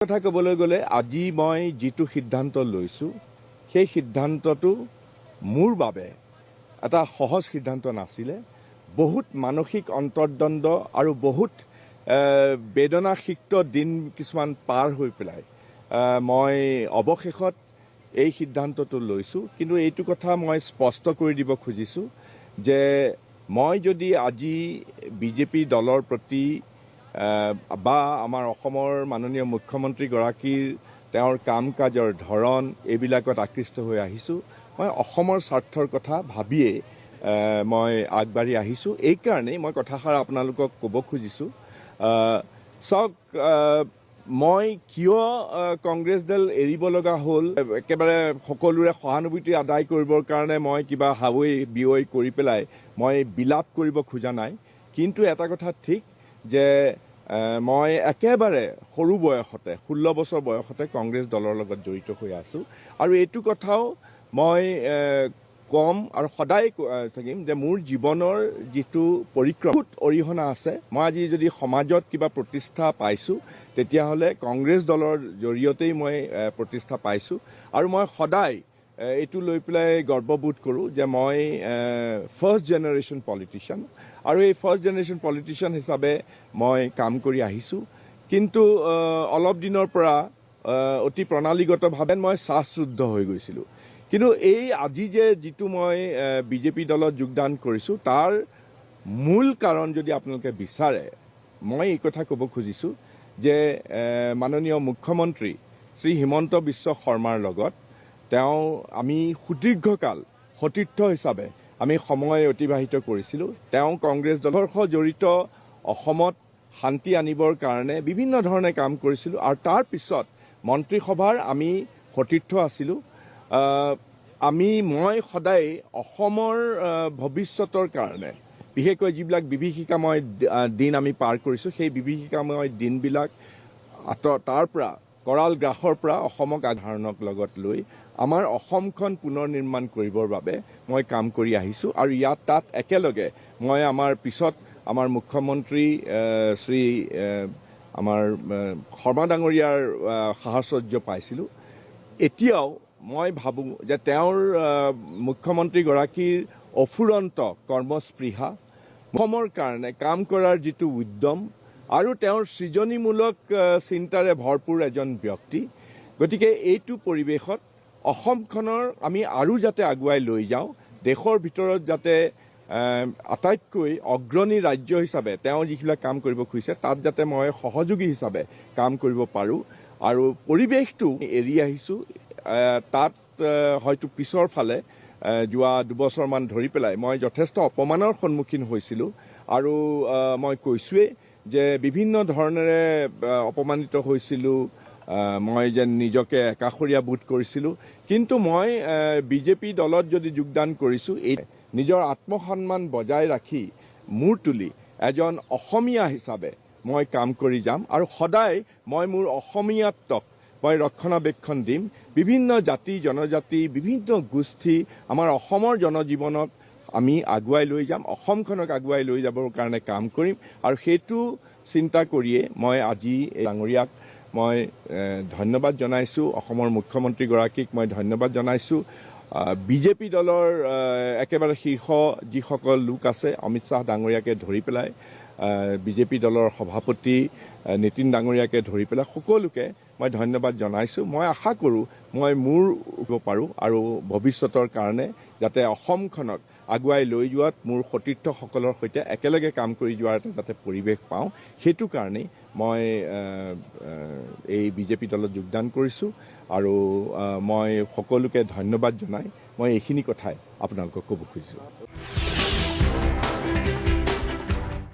কথা ক'বলৈ গ'লে আজি মই যিটো সিদ্ধান্ত লৈছোঁ সেই সিদ্ধান্তটো মোৰ বাবে এটা সহজ সিদ্ধান্ত নাছিলে। বহুত মানসিক অন্তৰ্দ্বন্দ্ব আৰু বহুত বেদনাসিক্ত দিন কিছুমান পাৰ হৈ পেলাই মই অৱশেষত এই সিদ্ধান্তটো লৈছোঁ। কিন্তু এইটো কথা মই স্পষ্ট কৰি দিব খুজিছোঁ যে মই যদি আজি বিজেপি দলৰ প্ৰতি বা আমাৰ অসমৰ মাননীয় মুখ্যমন্ত্ৰীগৰাকীৰ তেওঁৰ কাম কাজৰ ধৰণ এইবিলাকত আকৃষ্ট হৈ আহিছোঁ। মই অসমৰ স্বাৰ্থৰ কথা ভাবিয়ে মই আগবাঢ়ি আহিছোঁ। এইকাৰণেই মই কথাষাৰ আপোনালোকক ক'ব খুজিছোঁ। চাওক, মই কিয় কংগ্ৰেছ দল এৰিব লগা হ'ল, একেবাৰে সকলোৰে সহানুভূতি আদায় কৰিবৰ কাৰণে মই কিবা হাৱৈ বিৱৈ কৰি পেলাই মই বিলাপ কৰিব খোজা নাই। কিন্তু এটা কথা ঠিক যে মই একেবাৰে সৰু বয়সতে 16 বছৰ বয়সতে কংগ্ৰেছ দলৰ লগত জড়িত হৈ আছোঁ আৰু এইটো কথাও মই কম আৰু সদায় থাকিম যে মোৰ জীৱনৰ যিটো পৰিক্ৰমাত অৰিহণা আছে। মই আজি যদি সমাজত কিবা প্ৰতিষ্ঠা পাইছোঁ তেতিয়াহ'লে কংগ্ৰেছ দলৰ জৰিয়তেই মই প্ৰতিষ্ঠা পাইছোঁ আৰু মই সদায় এইটো লৈ পেলাই গৰ্ববোধ কৰোঁ যে মই ফাৰ্ষ্ট জেনেৰেশ্যন পলিটিচিয়ান আৰু এই ফাৰ্ষ্ট জেনেৰেশ্যন পলিটিচিয়ান হিচাপে মই কাম কৰি আহিছোঁ। কিন্তু অলপ দিনৰ পৰা অতি প্ৰণালীগতভাৱে মই শ্বাসৰুদ্ধ হৈ গৈছিলোঁ। কিন্তু এই আজি যিটো মই বিজেপি দলত যোগদান কৰিছোঁ তাৰ মূল কাৰণ যদি আপোনালোকে বিচাৰে, মই এই কথা ক'ব খুজিছোঁ যে মাননীয় মুখ্যমন্ত্ৰী শ্ৰী হিমন্ত বিশ্ব শৰ্মাৰ লগত আমি সুদীৰ্ঘকাল সতীৰ্থ হিচাপে আমি সময় অতিবাহিত কৰিছিলোঁ। তেওঁ কংগ্ৰেছ দলৰ সহ জড়িত অসমত শান্তি আনিবৰ কাৰণে বিভিন্ন ধৰণে কাম কৰিছিলোঁ আৰু তাৰ পিছত মন্ত্ৰীসভাৰ আমি সতীৰ্থ আছিলোঁ। মই সদায় অসমৰ ভৱিষ্যতৰ কাৰণে বিশেষকৈ যিবিলাক বিভীষিকাময় দিন আমি পাৰ কৰিছোঁ সেই বিভীষিকাময় দিনবিলাক তাৰ পৰা কৰাল গ্ৰাসৰ পৰা অসমক আধাৰণক লগত লৈ আমাৰ অসমখন পুনৰ নিৰ্মাণ কৰিবৰ বাবে মই কাম কৰি আহিছোঁ আৰু তাত একেলগে মই আমাৰ পিছত আমাৰ মুখ্যমন্ত্ৰী শ্ৰী আমাৰ শৰ্মা ডাঙৰীয়াৰ সাহচৰ্য পাইছিলোঁ। এতিয়াও মই ভাবোঁ যে তেওঁৰ মুখ্যমন্ত্ৰীগৰাকীৰ অফুৰন্ত কৰ্মস্পৃহা, অসমৰ কাৰণে কাম কৰাৰ যিটো উদ্যম আৰু তেওঁৰ সৃজনীমূলক চিন্তাৰে ভৰপূৰ এজন ব্যক্তি। গতিকে এইটো পৰিৱেশত অসমখনৰ আমি আৰু যাতে আগুৱাই লৈ যাওঁ, দেশৰ ভিতৰত যাতে আটাইতকৈ অগ্ৰণী ৰাজ্য হিচাপে তেওঁ যিবিলাক কাম কৰিব খুজিছে তাত যাতে মই সহযোগী হিচাপে কাম কৰিব পাৰোঁ আৰু পৰিৱেশটো এৰি আহিছোঁ। তাত হয়তো পিছৰ ফালে যোৱা 2 বছৰমান ধৰি পেলাই মই যথেষ্ট অপমানৰ সন্মুখীন হৈছিলোঁ আৰু মই কৈছোঁৱেই যে বিভিন্ন ধৰণেৰে অপমানিত হৈছিলোঁ। মই যেন নিজকে একাষৰীয়া বোধ কৰিছিলোঁ। কিন্তু মই বিজেপি দলত যদি যোগদান কৰিছোঁ, এই নিজৰ আত্মসন্মান বজাই ৰাখি মূৰ তুলি এজন অসমীয়া হিচাপে মই কাম কৰি যাম আৰু সদায় মই মোৰ অসমীয়াত্বক মই ৰক্ষণাবেক্ষণ দিম। বিভিন্ন জাতি জনজাতি বিভিন্ন গোষ্ঠী আমাৰ অসমৰ জনজীৱনক আমি আগুৱাই লৈ যাম, অসমখনক আগুৱাই লৈ যাবৰ কাৰণে কাম কৰিম আৰু সেইটো চিন্তা কৰিয়ে মই আজি ডাঙৰীয়াক মই ধন্যবাদ জনাইছোঁ। অসমৰ মুখ্যমন্ত্ৰীগৰাকীক মই ধন্যবাদ জনাইছোঁ। বিজেপি দলৰ একেবাৰে শীৰ্ষ যিসকল লোক আছে, অমিত শ্বাহ ডাঙৰীয়াকে ধৰি পেলাই বিজেপি দলৰ সভাপতি নীতিন ডাঙৰীয়াকে ধৰি পেলাই সকলোকে মই ধন্যবাদ জনাইছোঁ। মই আশা কৰোঁ মই মোৰ পাৰোঁ আৰু ভৱিষ্যতৰ কাৰণে যাতে অসমখনক আগুৱাই লৈ যোৱাত মোৰ সতীৰ্থসকলৰ সৈতে একেলগে কাম কৰি যোৱাৰ এটা যাতে পৰিৱেশ পাওঁ, সেইটো কাৰণেই মই এই বিজেপি দলত যোগদান কৰিছোঁ আৰু মই সকলোকে ধন্যবাদ জনাই মই এইখিনি কথাই আপোনালোকক ক'ব খুজিছোঁ।